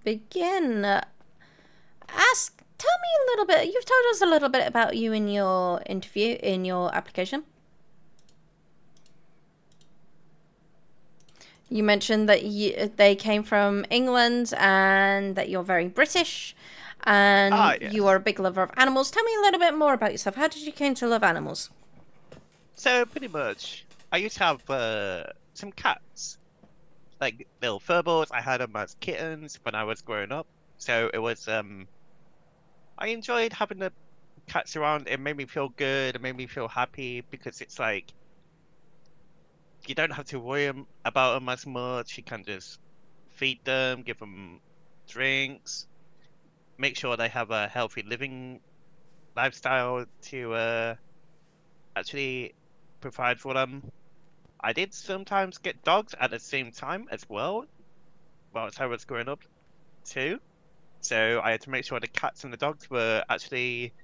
begin, tell me a little bit. You've told us a little bit about you in your interview, in your application. You mentioned that they came from England and that you're very British Ah, and you are yes. a big lover of animals. Tell me a little bit more about yourself. How did you came to love animals? So pretty much, I used to have some cats, like little furballs. I had them as kittens when I was growing up. So it was I enjoyed having the cats around. It made me feel good. It made me feel happy because it's like you don't have to worry about them as much. You can just feed them, give them drinks, make sure they have a healthy living lifestyle to actually provide for them. I did sometimes get dogs at the same time as well, whilst I was growing up too. So I had to make sure the cats and the dogs were actually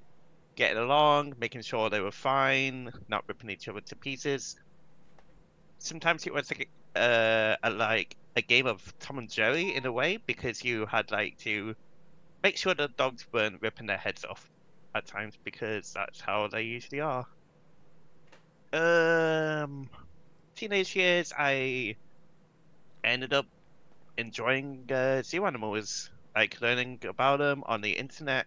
getting along, making sure they were fine, not ripping each other to pieces. Sometimes it was like a game of Tom and Jerry in a way because you had like to make sure the dogs weren't ripping their heads off at times because that's how they usually are. Um, Teenage years, I ended up enjoying zoo animals, like learning about them on the internet,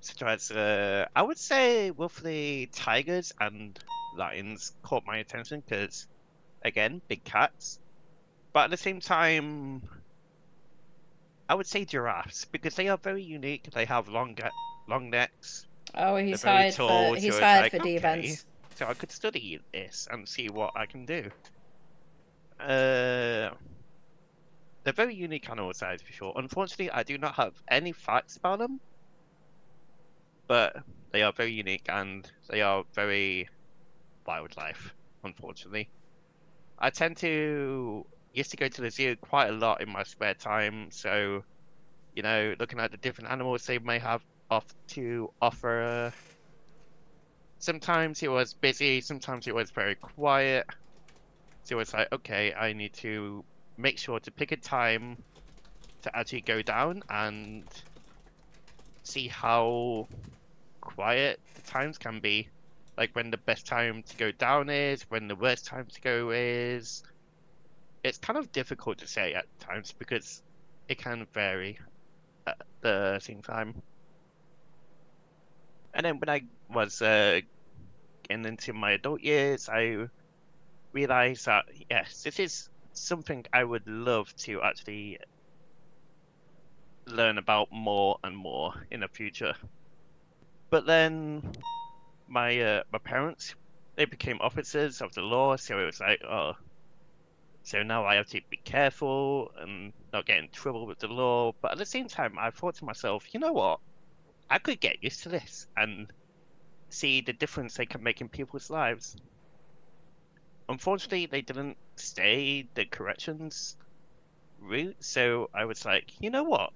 such as I would say roughly tigers and lions caught my attention because again, big cats. But at the same time, I would say giraffes because they are very unique. They have long necks. Oh, They're very tall, he's so it's hired like for the okay, events. so I could study this and see what I can do. Uh, they're very unique animal size for sure. Unfortunately, I do not have any facts about them, but they are very unique and they are very wildlife, unfortunately. I tend to used to go to the zoo quite a lot in my spare time, so looking at the different animals they may have off to offer. Sometimes it was busy, sometimes it was very quiet. So it's like, okay, I need to make sure to pick a time to actually go down and see how quiet the times can be. Like when the best time to go down is, when the worst time to go is. It's kind of difficult to say at times because it can vary at the same time. And then when I was getting into my adult years, I realized that yes, this is something I would love to actually learn about more and more in the future. But then my parents they became officers of the law, so it was like, oh, so now I have to be careful and not get in trouble with the law. But at the same time, I thought to myself, you know what? I could get used to this and see the difference they can make in people's lives. Unfortunately, they didn't stay the corrections route, so I was like, you know what?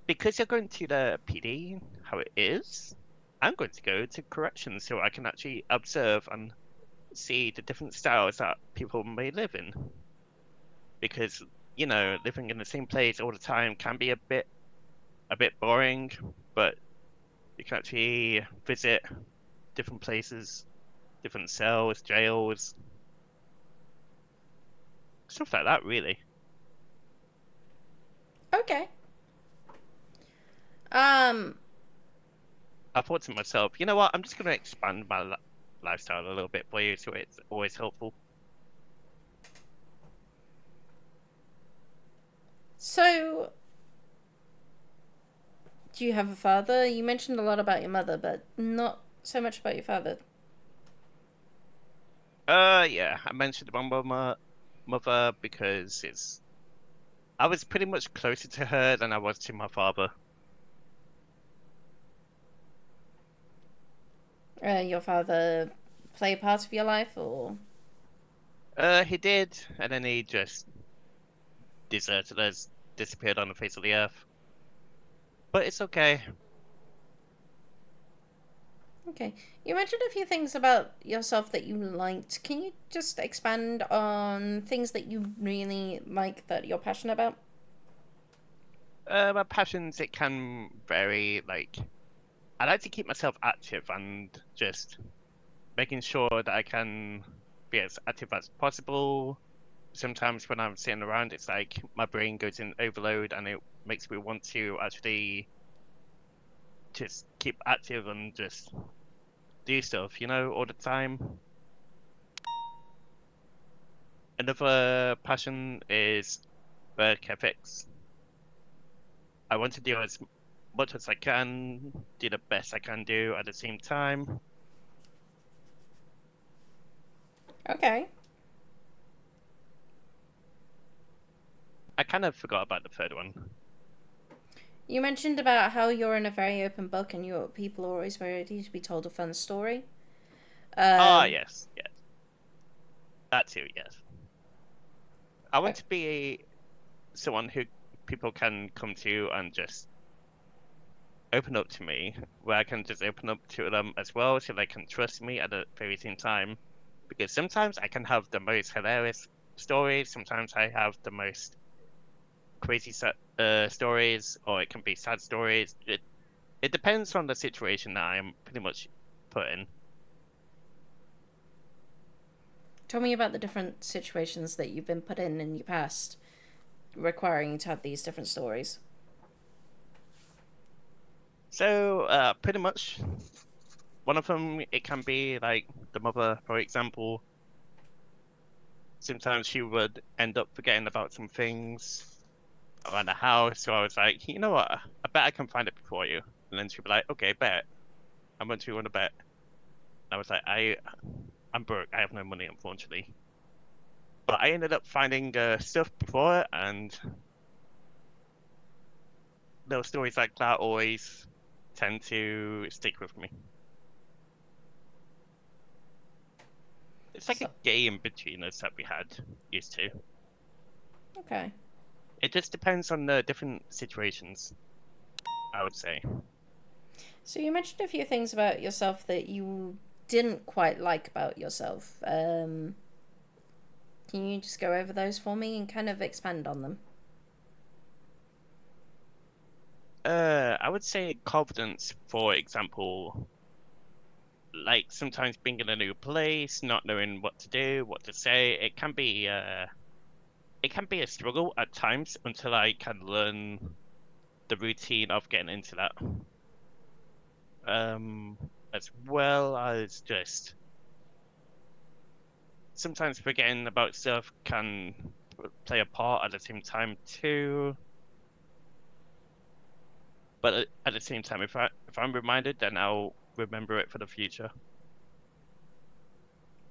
Because you're going to the PD, how it is, I'm going to go to corrections so I can actually observe and see the different styles that people may live in. Because, living in the same place all the time can be a bit boring, but you can actually visit different places, different cells, jails, stuff like that, really. Okay. Um, I thought to myself, you know what? I'm just going to expand my lifestyle a little bit for you, so it's always helpful. so do you have a father? You mentioned a lot about your mother, but not so much about your father. Yeah, I mentioned my mother because I was pretty much closer to her than I was to my father. Your father play a part of your life, or He did, and then he just deserted us, disappeared on the face of the earth. But it's okay. okay? You mentioned a few things about yourself that you liked. Can you just expand on things that you really like that you're passionate about? My passions, it can vary. Like, I like to keep myself active and just making sure that I can be as active as possible. Sometimes when I'm sitting around, it's like my brain goes in overload and it makes me want to actually just keep active and just do stuff, all the time. Another passion is work ethics. I want to do as much as I can, do the best I can do at the same time. Okay. I kind of forgot about the third one. You mentioned about how you're in a very open book and people are always ready to be told a fun story. Ah, Um, yes, yes, that too, yes. I uh, want to be someone who people can come to and just open up to me, where I can just open up to them as well, so they can trust me at the very same time. Because sometimes I can have the most hilarious stories, sometimes I have the most crazy stories, or it can be sad stories. It depends on the situation that I'm pretty much put in. Tell me about the different situations that you've been put in your past, requiring you to have these different stories. So, pretty much one of them, it can be like the mother, for example. Sometimes she would end up forgetting about some things around the house. So I was like, you know what? I bet I can find it before you. And then she'd be like, okay, bet. How much do you want to bet? I was like, I'm broke. I have no money, unfortunately. But I ended up finding stuff before, and little stories like that always tend to stick with me. It's like So, a game between us that we had used to. okay. It just depends on the different situations, I would say. So you mentioned a few things about yourself that you didn't quite like about yourself. Can you just go over those for me and kind of expand on them? I would say confidence, for example, like sometimes being in a new place, not knowing what to do, what to say, it can be a struggle at times until I can learn the routine of getting into that. Um, as well as just sometimes forgetting about stuff can play a part at the same time too. But at the same time, if I'm reminded, then I'll remember it for the future.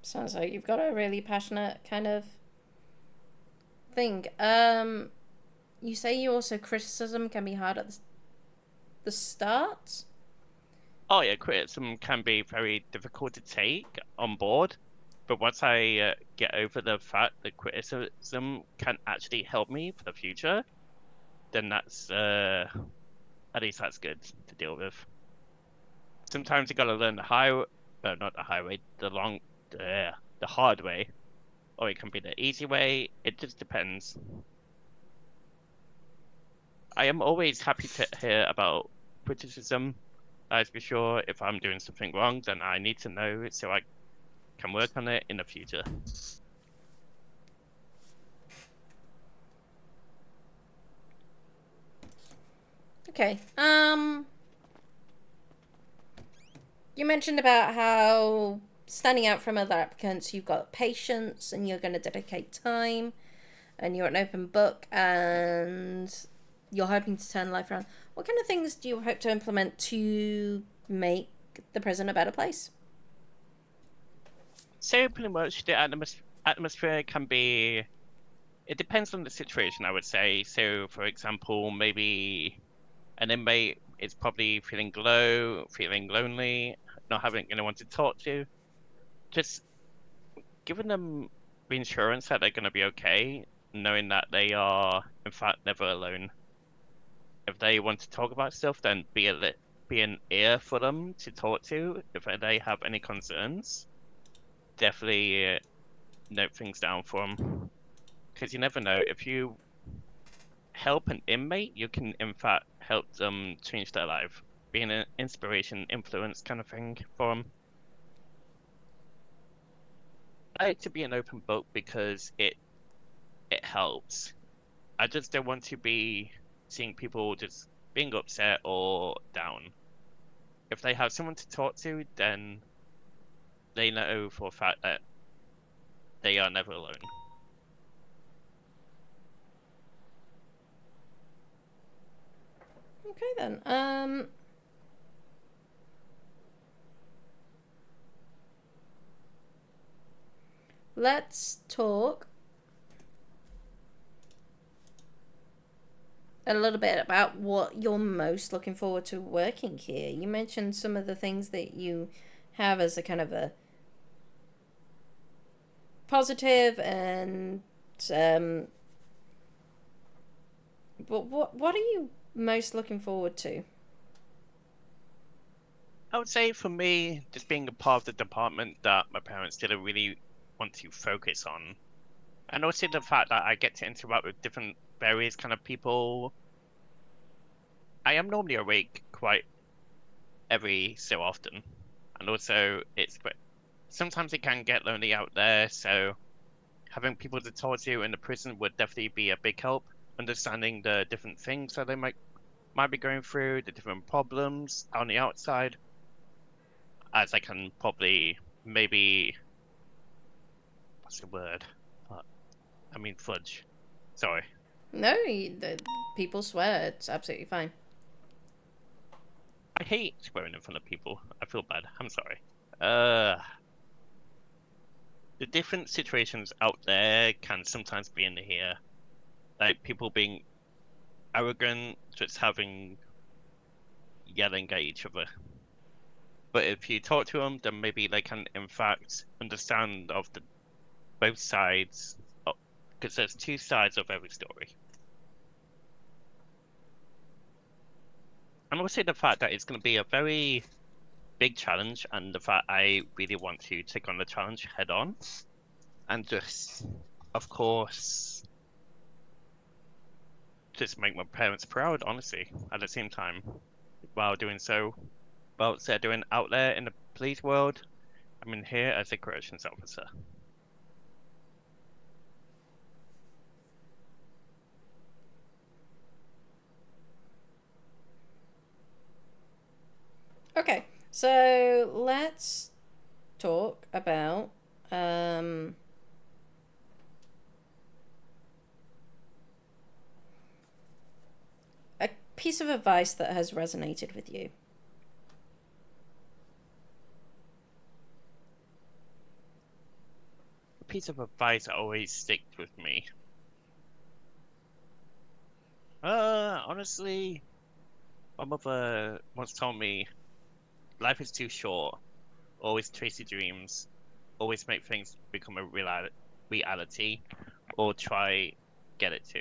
Sounds like you've got a really passionate kind of thing. You say you also criticism can be hard at the start. Oh yeah, criticism can be very difficult to take on board, but once I get over the fact that criticism can actually help me for the future, then that's at least that's good to deal with. Sometimes you gotta learn the not the highway, the hard way, or it can be the easy way. It just depends. I am always happy to hear about criticism. As be sure if I'm doing something wrong, then I need to know so I can work on it in the future. Okay. You mentioned about how standing out from other applicants, you've got patience and you're going to dedicate time and you're an open book and you're hoping to turn life around. What kind of things do you hope to implement to make the prison a better place? So pretty much the atmosphere can be. It depends on the situation, I would say. So, for example, maybe an inmate is probably feeling low, feeling lonely, not having anyone to talk to. Just giving them reassurance that they're going to be okay, knowing that they are, in fact, never alone. If they want to talk about stuff, then be an ear for them to talk to. If they have any concerns, definitely note things down for them. Because you never know if you help an inmate, you can in fact help them change their life, being an inspiration, influence kind of thing for them. I like to be an open book because it helps. I just don't want to be seeing people just being upset or down. If they have someone to talk to, then they know for a fact that they are never alone. Okay then. Let's talk a little bit about what you're most looking forward to working here. You mentioned some of the things that you have as a kind of a positive and um but what are you most looking forward to? I would say for me, just being a part of the department that my parents didn't really want to focus on. And also the fact that I get to interact with different various kind of people. I am normally awake quite every so often. And also sometimes it can get lonely out there, so having people to talk to in the prison would definitely be a big help. Understanding the different things that they might be going through, the different problems on the outside, as I can probably maybe what's the word? Uh, I mean fudge. Sorry. No, the people swear. It's absolutely fine. I hate swearing in front of people. I feel bad. I'm sorry. Uh, the different situations out there can sometimes be in here, like people being arrogant, just having yelling at each other. But if you talk to them, then maybe they can, in fact, understand of the both sides, because there's two sides of every story. And also the fact that it's going to be a very big challenge, and the fact I really want to take on the challenge head on, and just, of course, just make my parents proud, honestly, at the same time, while doing so. Well, they're doing out there in the police world. I'm in here as a corrections officer. Okay, so let's talk about um, a piece of advice that has resonated with you. A piece of advice that always sticks with me. Honestly, my mother once told me life is too short. Always chase your dreams. Always make things become a reality, or try get it to.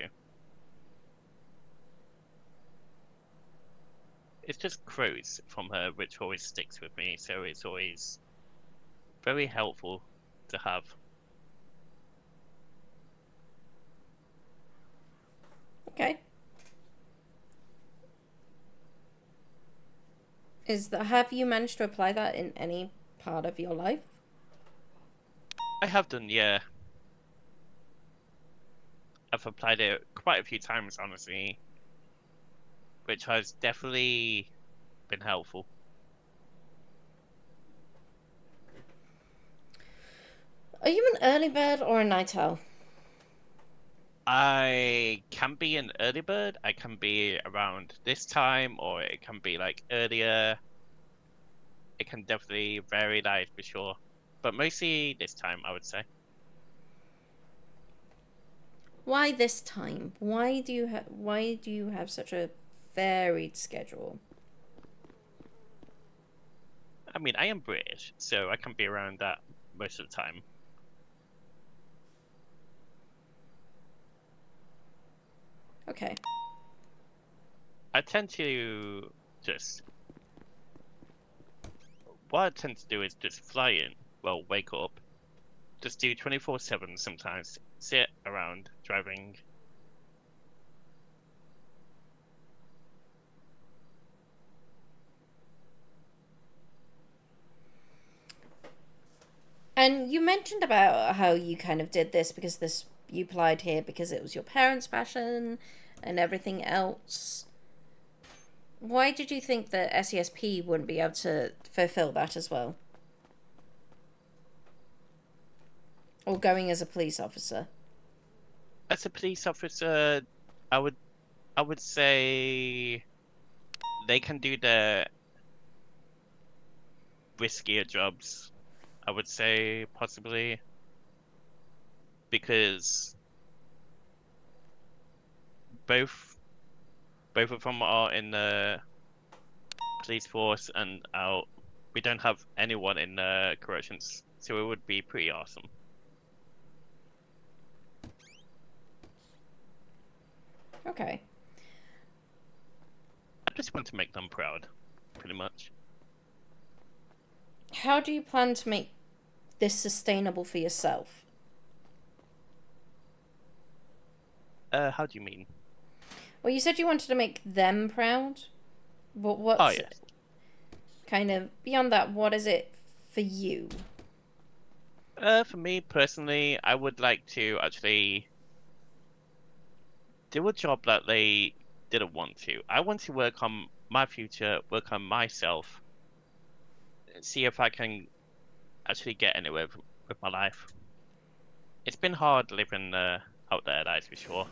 It's just quotes from her which always sticks with me, so it's always very helpful to have. Okay, is that have you managed to apply that in any part of your life? I have done, yeah. I've applied it quite a few times, honestly, which has definitely been helpful. Are you an early bird or a night owl? I can be an early bird. I can be around this time, or it can be like earlier. It can definitely vary that for sure, but mostly this time, I would say. Why this time? Why do you have such a varied schedule? I mean, I am British, so I can be around that most of the time. Okay. I tend to just what I tend to do is just fly in, well, wake up, just do 24/7 sometimes, sit around driving. And you mentioned about how you kind of did this because this you applied here because it was your parents' passion and everything else. Why did you think that SESP wouldn't be able to fulfill that as well? Or going as a police officer? As a police officer, I would I would say they can do the riskier jobs. I would say possibly because both both of them are in the police force and out. We don't have anyone in corrections, so it would be pretty awesome. Okay. I just want to make them proud, pretty much. How do you plan to make this sustainable for yourself? How do you mean? Well, you said you wanted to make them proud. But Oh what's yes. kind of beyond that? What is it for you? For me personally, I would like to actually do a job that they didn't want to. I want to work on my future, work on myself, see if I can actually get anywhere with my life. It's been hard living out there, that's for sure.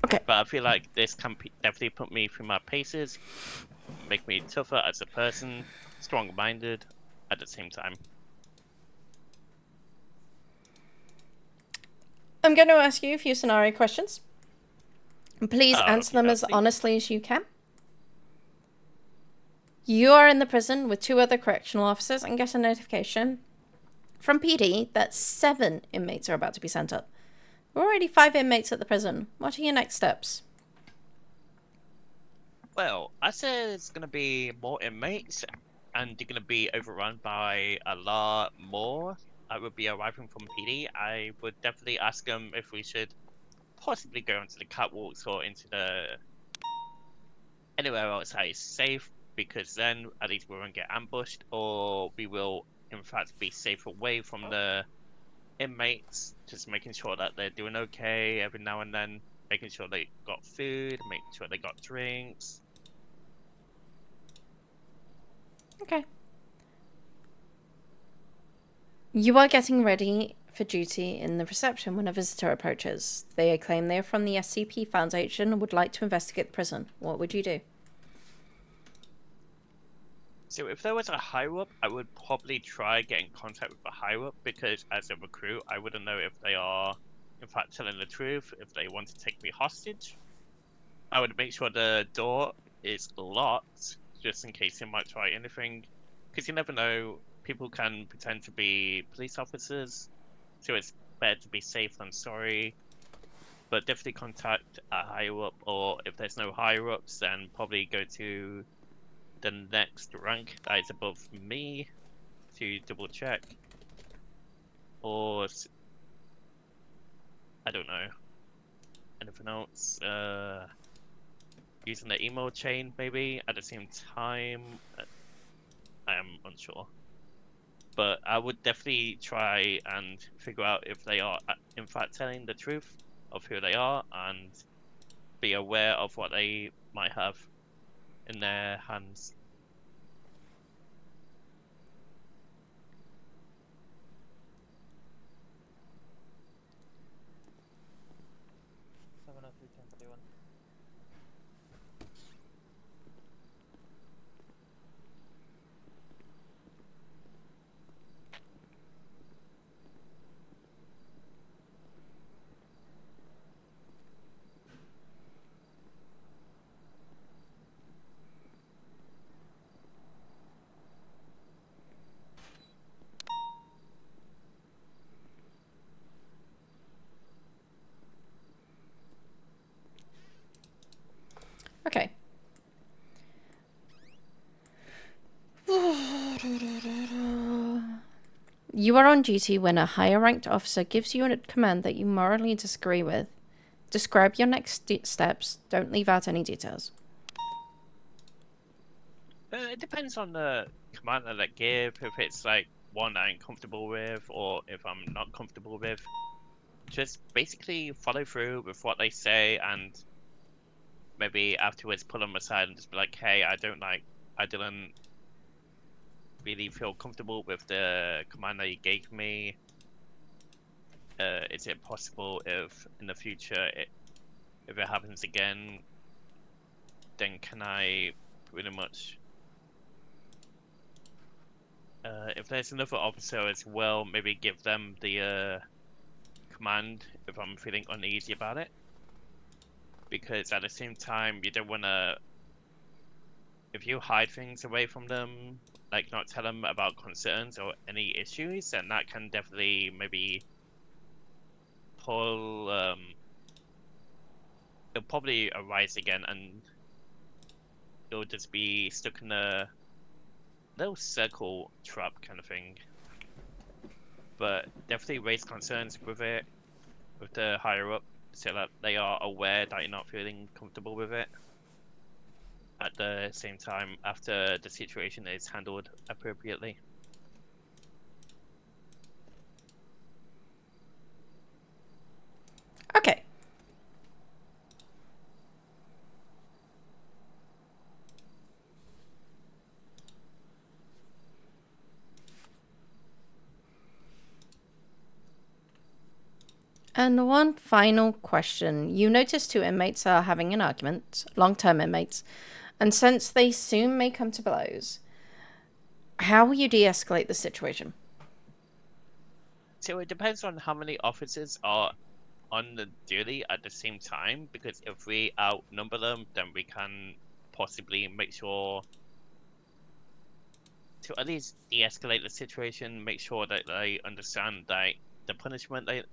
Okay. But I feel like this can definitely put me through my paces, make me tougher as a person, strong-minded at the same time. I'm going to ask you a few scenario questions. Please Oh, answer okay, them as dokie. honestly as you can. You are in the prison with two other correctional officers and get a notification from PD that 7 inmates are about to be sent up. There are already 5 inmates at the prison. What are your next steps? Well, I said it's gonna be more inmates, and they're gonna be overrun by a lot more. I would be arriving from PD. I would definitely ask them if we should possibly go into the catwalks or into the anywhere else that is safe, because then at least we won't get ambushed, or we will in fact be safe away from the inmates, just making sure that they're doing okay every now and then, making sure they got food, making sure they got drinks. Okay. You are getting ready for duty in the reception when a visitor approaches. They claim they are from the SCP Foundation and would like to investigate the prison. What would you do? So if there was a higher up, I would probably try get in contact with a higher up, because as a recruit, I wouldn't know if they are in fact telling the truth, if they want to take me hostage. I would make sure the door is locked, just in case they might try anything, because you never know. People can pretend to be police officers, so it's better to be safe than sorry. But definitely contact a higher up, or if there's no higher ups, then probably go to the next rank that is above me to double check, or I don't know, anything else. Using the email chain maybe at the same time. I am unsure, but I would definitely try and figure out if they are in fact telling the truth of who they are, and be aware of what they might have in their hands. Okay. You are on duty when a higher ranked officer gives you a command that you morally disagree with. Describe your next steps. Don't leave out any details. It depends on the command that they give. If it's like one I'm comfortable with or if I'm not comfortable with. Just basically follow through with what they say and maybe afterwards pull them aside and just be like, hey, I didn't really feel comfortable with the command that you gave me. Is it possible if in the future, if it happens again, then can I pretty much, if there's another officer as well, maybe give them the command if I'm feeling uneasy about it? Because at the same time, you don't want to, if you hide things away from them, like not tell them about concerns or any issues, then that can definitely maybe pull, it'll probably arise again and it'll just be stuck in a little circle trap kind of thing. But definitely raise concerns with it, with the higher up, so that they are aware that you're not feeling comfortable with it. At the same time, after the situation is handled appropriately. Okay. And one final question. You notice two inmates are having an argument, long-term inmates, and since they soon may come to blows, how will you de-escalate the situation? So it depends on how many officers are on the duty at the same time, because if we outnumber them, then we can possibly make sure to at least de-escalate the situation, make sure that they understand that the punishment that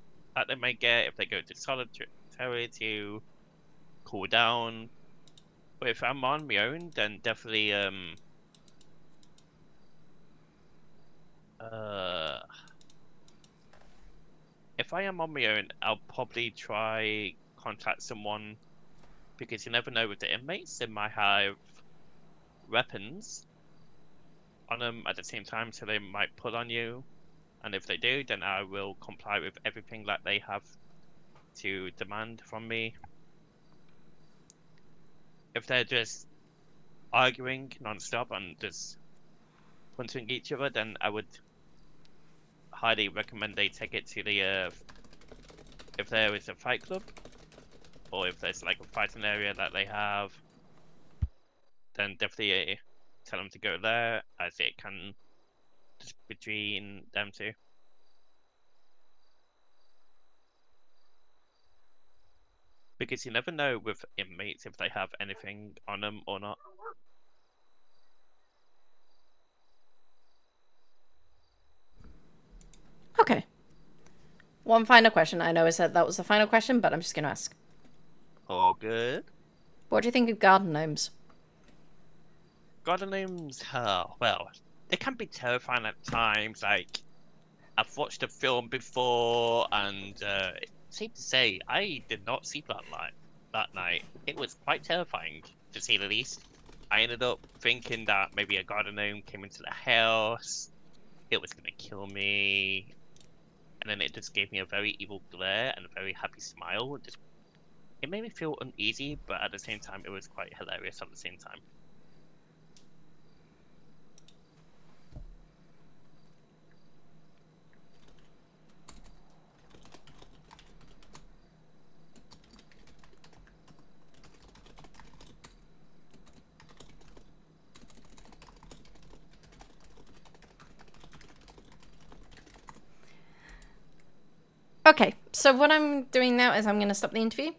they might get if they go to solitary to cool down. But if I'm on my own, then definitely uh if I am on my own, I'll probably try contact someone because you never know with the inmates, they might have weapons on them at the same time, so they might pull on you. And if they do, then I will comply with everything that they have to demand from me. If they're just arguing non-stop and just punching each other, then I would highly recommend they take it to the if there is a fight club or if there's like a fighting area that they have, then definitely tell them to go there as it can just between them two. Because you never know with inmates if they have anything on them or not. Okay. One final question. I know I said that was the final question, but I'm just going to ask. All good. What do you think of garden gnomes? God names, well, they can be terrifying at times. Like I've watched a film before, and safe to say, I did not sleep that night. It was quite terrifying, to say the least. I ended up thinking that maybe a garden gnome came into the house, it was gonna kill me, and then it just gave me a very evil glare and a very happy smile. Just it made me feel uneasy, but at the same time, it was quite hilarious at the same time. Okay, so what I'm doing now is I'm going to stop the interview.